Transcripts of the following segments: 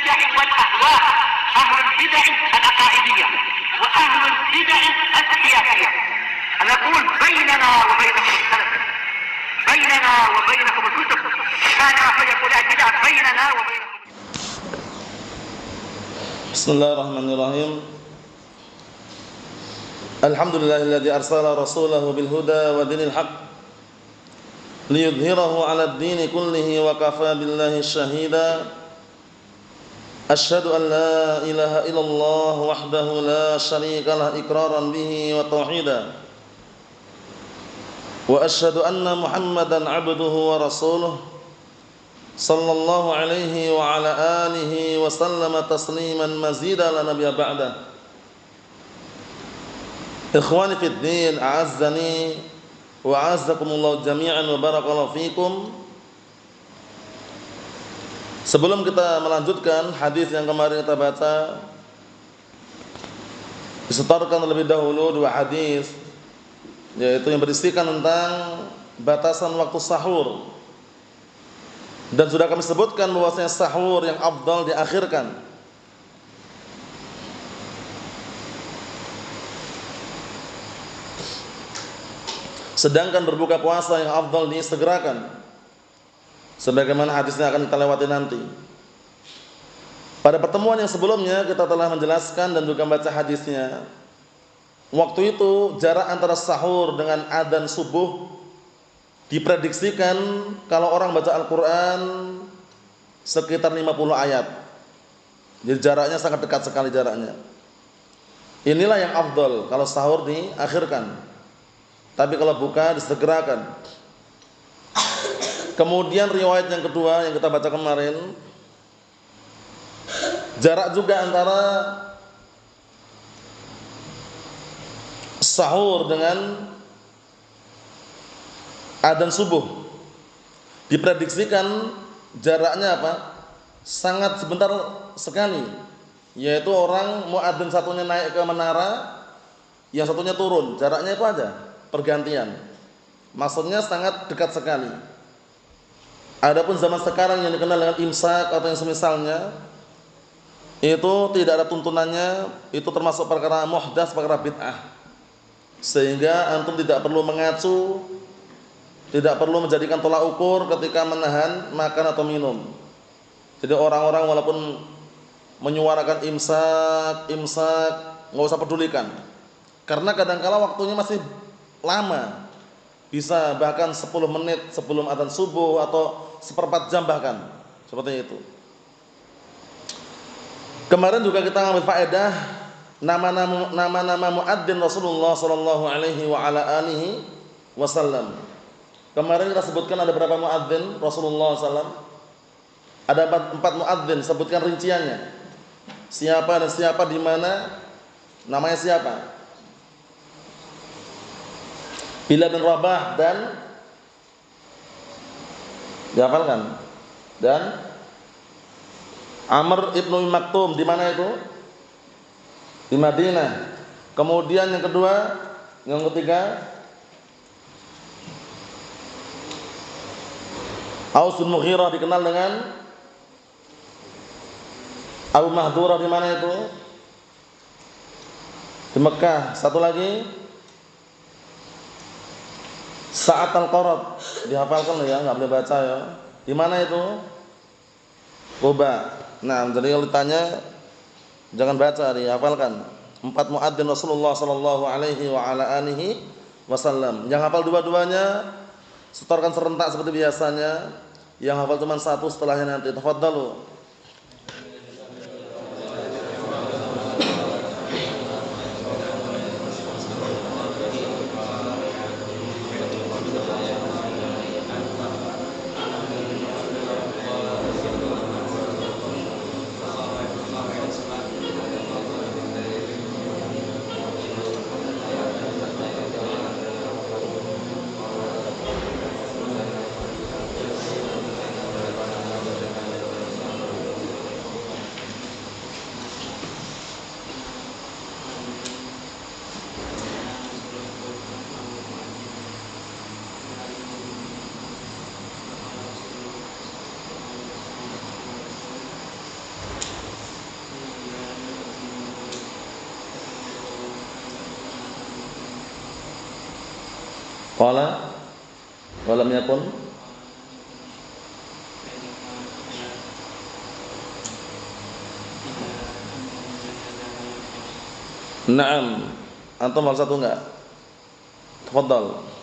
البدع والأهواء، أهل البدع العقائدية وأهل البدع السياسية. نقول بيننا وبينكم السلف، بيننا وبينكم الكتب، كان فيقول البدع بيننا وبينكم. Bismillahirrahmanirrahim. Alhamdulillahilladzi arsala rasulahu bil huda wa dinil haqq liyudhhirahu 'alad dini kullihi wa kafa billahi shahida. Asyhadu an la ilaha illallah wahdahu la syarika lah iqraran bihi wa tauhida. Wa asyhadu anna Muhammadan 'abduhu wa rasuluhu sallallahu alaihi wa ala alihi wa sallama tasliman mazida la nabiyya ba'da. Ikhwani fid din, a'azzani wa a'azzakumullah jami'an wa barakallahu fikum. Sebelum kita melanjutkan hadis yang kemarin kita baca, disetorkan terlebih dahulu dua hadis, yaitu yang berisikan tentang batasan waktu sahur. Dan sudah kami sebutkan bahwasanya sahur yang afdal diakhirkan. Sedangkan berbuka puasa yang afdal disegerakan. Sebagaimana hadisnya akan kita lewati nanti. Pada pertemuan yang sebelumnya kita telah menjelaskan dan juga membaca hadisnya. Waktu itu jarak antara sahur dengan adzan subuh diprediksikan kalau orang baca Al-Quran sekitar 50 ayat. Jadi jaraknya sangat dekat sekali jaraknya. Inilah yang afdal kalau sahur diakhirkan. Tapi kalau buka disegerakan. Kemudian riwayat yang kedua yang kita baca kemarin, jarak juga antara sahur dengan adzan subuh diprediksikan jaraknya apa? Sangat sebentar sekali. Yaitu orang muadzin satunya naik ke menara, yang satunya turun. Jaraknya itu aja, pergantian. Maksudnya sangat dekat sekali. Adapun zaman sekarang yang dikenal dengan imsak atau yang semisalnya, itu tidak ada tuntunannya, itu termasuk perkara muhdats, perkara bid'ah. Sehingga antum tidak perlu mengacu, tidak perlu menjadikan tolak ukur ketika menahan makan atau minum. Jadi orang-orang walaupun menyuarakan imsak, nggak usah pedulikan. Karena kadang-kala waktunya masih lama. Bisa bahkan 10 menit sebelum adzan subuh atau seperempat jam bahkan. Seperti itu. Kemarin juga kita ngambil faedah nama-nama muadzin Rasulullah sallallahu alaihi wa ala alihi wasallam. Kemarin kita sebutkan ada berapa muadzin Rasulullah SAW? Ada 4 muadzin, sebutkan rinciannya. Siapa dan siapa, di mana, namanya siapa? Bilal bin Rabah dan dihafalkan. Dan Amr ibnu Maktum, di mana itu? Di Madinah. Kemudian yang kedua, yang ketiga, Aus bin Mughirah dikenal dengan Abu Mahdurah, di mana itu? Di Mekah. Satu lagi Sa'ad al-Qarat, dihafalkan ya, enggak boleh baca ya. Di mana itu? Quba. Nah, jadi kalau ditanya jangan baca, dihafalkan. 4 muadzin Rasulullah sallallahu alaihi wa ala alihi wasallam. Yang hafal dua-duanya setorkan serentak seperti biasanya. Yang hafal cuma satu setelahnya nanti. Tafadhalu. Qala wa lam yakun. Naam. Antum hal satu enggak? Tafadhal.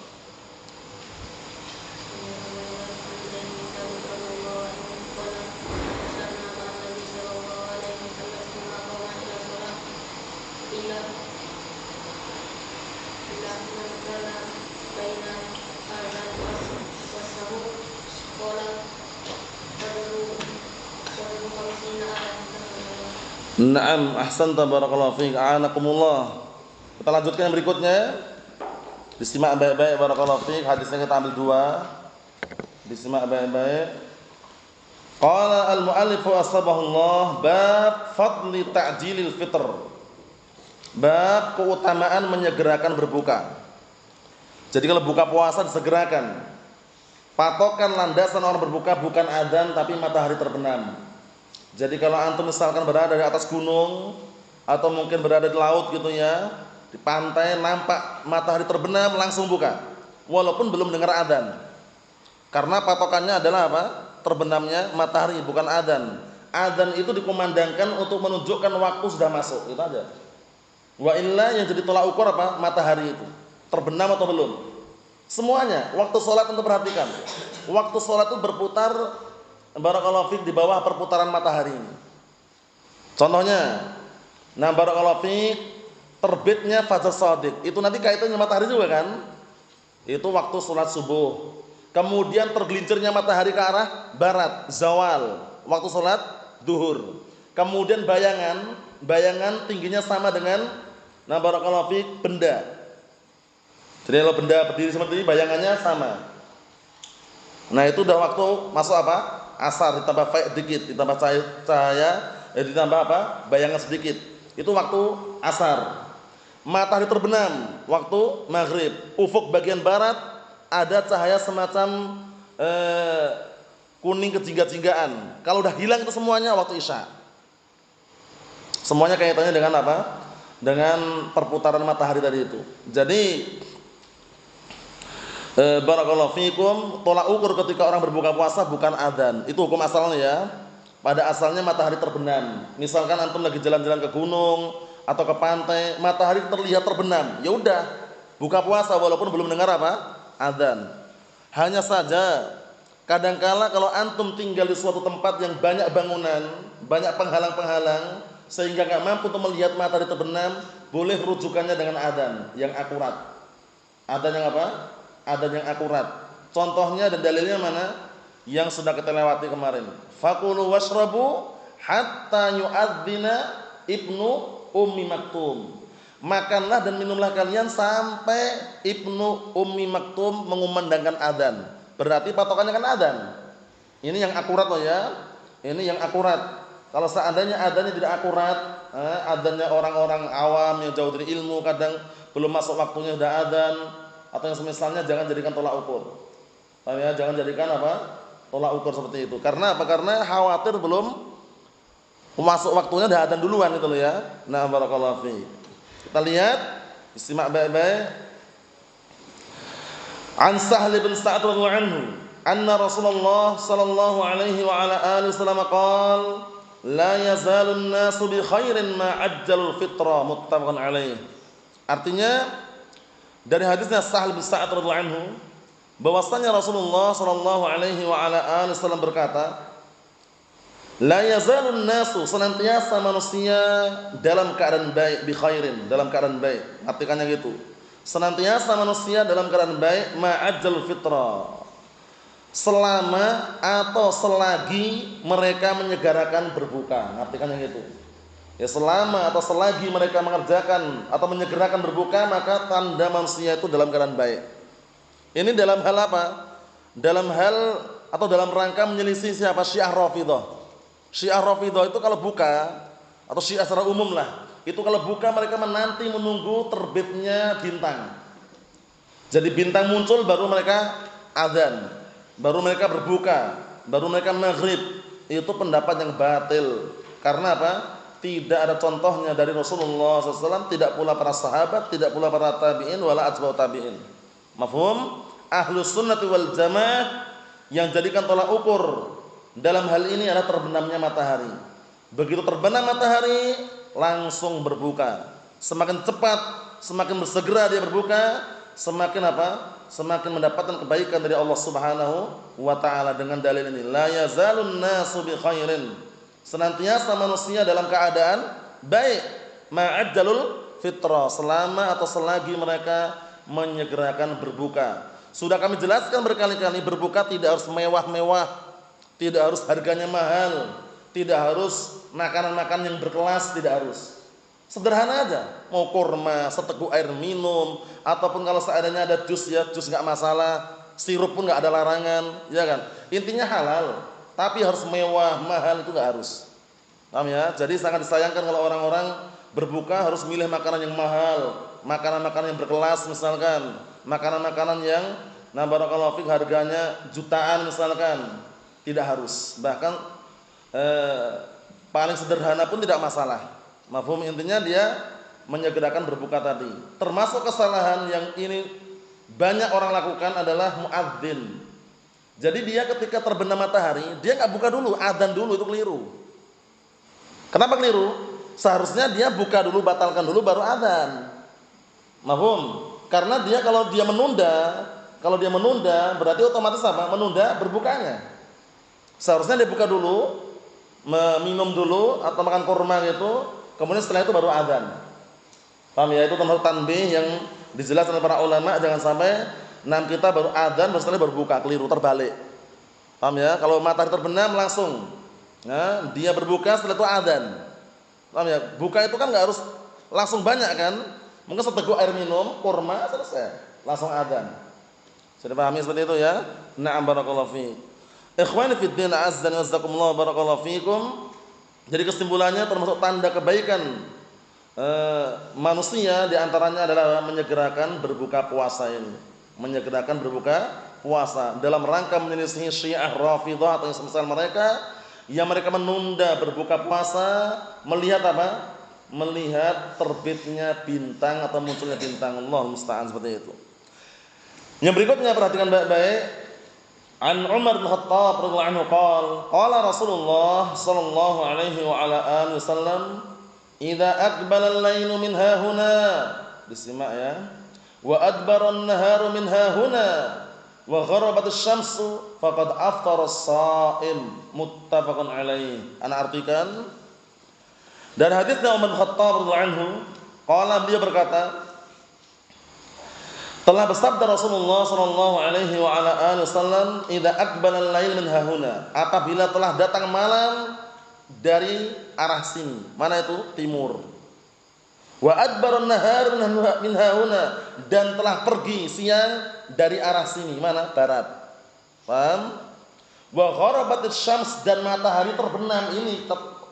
Naam, ahsanta barakallahu fiik. A'anakumullah. Kita lanjutkan yang berikutnya. Disimak baik-baik barakallahu fiik. Hadisnya kita ambil dua. Disimak baik-baik. Qala al-mu'allif asbahullah bab fadli ta'jilil fitr. Bab keutamaan menyegerakan berbuka. Jadi kalau buka puasa disegerakan. Patokan landasan orang berbuka bukan adzan tapi matahari terbenam. Jadi kalau antum misalkan berada di atas gunung atau mungkin berada di laut gitu ya, di pantai nampak matahari terbenam langsung buka. Walaupun belum dengar adzan. Karena patokannya adalah apa? Terbenamnya matahari bukan adzan. Adzan itu dikumandangkan untuk menunjukkan waktu sudah masuk, itu aja. Wa illa yang jadi tolak ukur apa? Matahari itu terbenam atau belum. Semuanya, waktu sholat untuk perhatikan. Waktu sholat itu berputar barakallahu fiik di bawah perputaran matahari ini. Contohnya, nah barakallahu fiik terbitnya fajar shadiq. Itu nanti kaitannya matahari juga kan? Itu waktu sholat subuh. Kemudian tergelincirnya matahari ke arah barat, zawal, waktu sholat duhur. Kemudian bayangan tingginya sama dengan nah barakallahu fiik benda. Jadi kalau benda berdiri seperti ini bayangannya sama. Nah itu udah waktu masuk apa? Asar, ditambah faid sedikit, ditambah cahaya, ditambah apa? Bayangan sedikit. Itu waktu asar. Matahari terbenam waktu maghrib. Ufuk bagian barat ada cahaya semacam kuning kejingga-jinggaan. Kalau udah hilang itu semuanya waktu isya. Semuanya kaitannya dengan apa? Dengan perputaran matahari tadi itu. Jadi barakallahu fiikum, tolak ukur ketika orang berbuka puasa bukan adzan. Itu hukum asalnya ya. Pada asalnya matahari terbenam. Misalkan antum lagi jalan-jalan ke gunung atau ke pantai, matahari terlihat terbenam. Ya udah, buka puasa walaupun belum dengar apa? Adzan. Hanya saja kadangkala kalau antum tinggal di suatu tempat yang banyak bangunan, banyak penghalang-penghalang sehingga enggak mampu untuk melihat matahari terbenam, boleh rujukannya dengan adzan yang akurat. Adzan yang apa? Adzan yang akurat. Contohnya dan dalilnya mana? Yang sudah kita lewati kemarin. Fakulu washrabu hatta yu'adzina ibnu ummi maktum. Makanlah dan minumlah kalian sampai ibnu ummi maktum mengumandangkan adzan. Berarti patokannya kan adzan. Ini yang akurat loh ya. Ini yang akurat. Kalau seandainya adzannya tidak akurat, adzannya orang-orang awam yang jauh dari ilmu, kadang belum masuk waktunya sudah adzan, atau yang semisalnya, jangan jadikan tolak ukur. Paham ya? Jangan jadikan apa? Tolak ukur seperti itu. Karena apa? Karena khawatir belum masuk waktunya sudah adzan duluan itu loh ya. Nah, barakallahu fiik. Kita lihat, istimak baik-baik. An Sahl bin Sa'd radhiyallahu anhu, anna Rasulullah sallallahu alaihi wa ala alihi wasallam qala la yazalun nasu bi khairin ma ajjalul fitra, muttafaqun alaih. Artinya dari hadisnya Sahl bin Sa'd radhiyallahu anhu bahwasanya Rasulullah sallallahu alaihi wa ala alihi wasallam berkata, la yazalun nasu, senantiasa manusia dalam keadaan baik, bi khairin, dalam keadaan baik. Artikannya gitu. Senantiasa manusia dalam keadaan baik ma ajjalul fitra, selama atau selagi mereka menyegerakan berbuka. Artikan yang itu. Ya selama atau selagi mereka mengerjakan atau menyegerakan berbuka, maka tanda manusia itu dalam keadaan baik. Ini dalam hal apa? Dalam hal atau dalam rangka menyelisih siapa? Syiah Rafidhah. Syiah Rafidhah itu kalau buka, atau Syiah secara umum lah, itu kalau buka mereka menanti menunggu terbitnya bintang. Jadi bintang muncul baru mereka adzan. Baru mereka berbuka, baru mereka maghrib. Itu pendapat yang batil. Karena apa? Tidak ada contohnya dari Rasulullah SAW, tidak pula para sahabat, tidak pula para tabi'in, wala atba'ut tabi'in. Mafhum? Ahlus sunnah wal jamaah yang jadikan tolak ukur dalam hal ini adalah terbenamnya matahari. Begitu terbenam matahari langsung berbuka. Semakin cepat, semakin bersegera dia berbuka, semakin apa? Semakin mendapatkan kebaikan dari Allah Subhanahu wa taala dengan dalil ini. La yazalun nasu bi khairin. Senantiasa manusia dalam keadaan baik, ma'ajjalul fitrah, selama atau selagi mereka menyegerakan berbuka. Sudah kami jelaskan berkali-kali, berbuka tidak harus mewah-mewah, tidak harus harganya mahal, tidak harus makanan-makanan yang berkelas, tidak harus. Sederhana aja, mau kurma, seteguk air minum, ataupun kalau seadanya ada jus ya, jus nggak masalah, sirup pun nggak ada larangan, ya kan? Intinya halal, tapi harus mewah, mahal itu nggak harus. Paham ya? Jadi sangat disayangkan kalau orang-orang berbuka harus milih makanan yang mahal, makanan-makanan yang berkelas misalkan, makanan-makanan yang barakallahu fik harganya jutaan misalkan, tidak harus. Bahkan paling sederhana pun tidak masalah. Mafhum, intinya dia menyegerakan berbuka tadi. Termasuk kesalahan yang ini banyak orang lakukan adalah muadzin. Jadi dia ketika terbenam matahari, dia nggak buka dulu, adzan dulu, itu keliru. Kenapa keliru? Seharusnya dia buka dulu, batalkan dulu baru adzan. Mafhum? Karena dia kalau dia menunda berarti otomatis apa? Menunda berbukanya. Seharusnya dia buka dulu, minum dulu atau makan kurma gitu, kemudian setelah itu baru adzan. Paham ya? Itu termasuk tanbih yang dijelaskan oleh para ulama, jangan sampai kita baru adzan setelah baru buka, keliru, terbalik. Paham ya? Kalau matahari terbenam langsung, ya, dia berbuka setelah itu adzan. Paham ya? Buka itu kan nggak harus langsung banyak kan? Mungkin seteguk air minum, kurma, selesai, langsung adzan. Sudah pahami seperti itu ya? Na'am barakallahu fiik. Ikhwani fid din, azza wa jazakumullah, barakallahu fiikum. Jadi kesimpulannya termasuk tanda kebaikan manusia diantaranya adalah menyegerakan berbuka puasa ini. Menyegerakan berbuka puasa dalam rangka menyelisihi Syiah Rafidhah atau yang semisal mereka, yang mereka menunda berbuka puasa melihat apa? Melihat terbitnya bintang atau munculnya bintang. Allah musta'an, seperti itu. Yang berikutnya perhatikan baik-baik. An Umar bin Khattab radhiyallahu anhu qala Rasulullah sallallahu alaihi wa ala alihi wasallam, "Idza aqbala al-lailu min hahuna," disimak ya, "wa adbara an-naharu min hahuna, wa gharabat asy-syamsu faqad aftara as-shaim." Muttafaqun alaih. Ana artikan dari hadisnya Umar bin Khattab radhiyallahu anhu, qala, beliau berkata, telah bersabda Rasulullah sallallahu alaihi wa ala alihi wasallam, "Idza aqbala al-lail min hahuna," apabila telah datang malam dari arah sini. Mana itu? Timur. "Wa adbara an-nahar min hahuna," dan telah pergi siang dari arah sini. Mana? Barat. Paham? "Wa gharabatis syams," dan matahari terbenam. Ini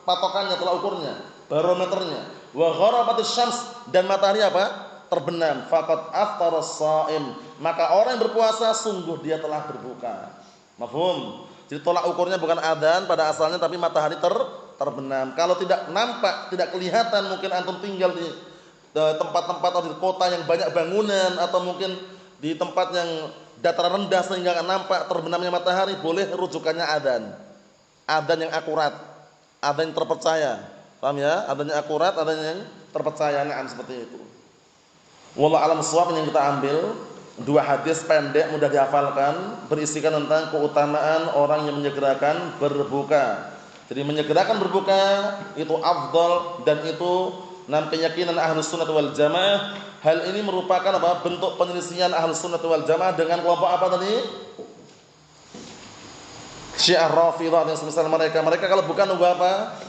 patokannya, tolak ukurnya, barometernya. "Wa gharabatis syams," dan matahari apa? Terbenam. Faqad aftara as-shaim, maka orang yang berpuasa sungguh dia telah berbuka. Mafhum? Jadi tolak ukurnya bukan adzan pada asalnya, tapi matahari terbenam. Kalau tidak nampak, tidak kelihatan, mungkin antum tinggal di tempat-tempat atau di kota yang banyak bangunan, atau mungkin di tempat yang dataran rendah sehingga enggak nampak terbenamnya matahari, boleh rujukannya adzan. Adzan yang akurat, adzan yang terpercaya. Paham ya? Adzan yang akurat, adzan yang terpercaya. Nah, seperti itu. Wallahu a'lam bishawab. Yang kita ambil dua hadis pendek mudah dihafalkan, berisikan tentang keutamaan orang yang menyegerakan berbuka. Jadi menyegerakan berbuka itu afdal, dan itu keyakinan Ahlus Sunnah wal Jamaah. Hal ini merupakan apa? Bentuk penyelisihan Ahlus Sunnah wal Jamaah dengan kelompok apa tadi? Syiah Rafidhah yang semisal mereka. Mereka kalau bukan nunggu apa?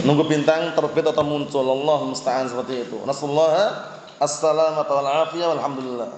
Nunggu bintang terbit atau muncul. Allah musta'an, seperti itu. Nasallahu as-salamata wal afiyah walhamdulillah.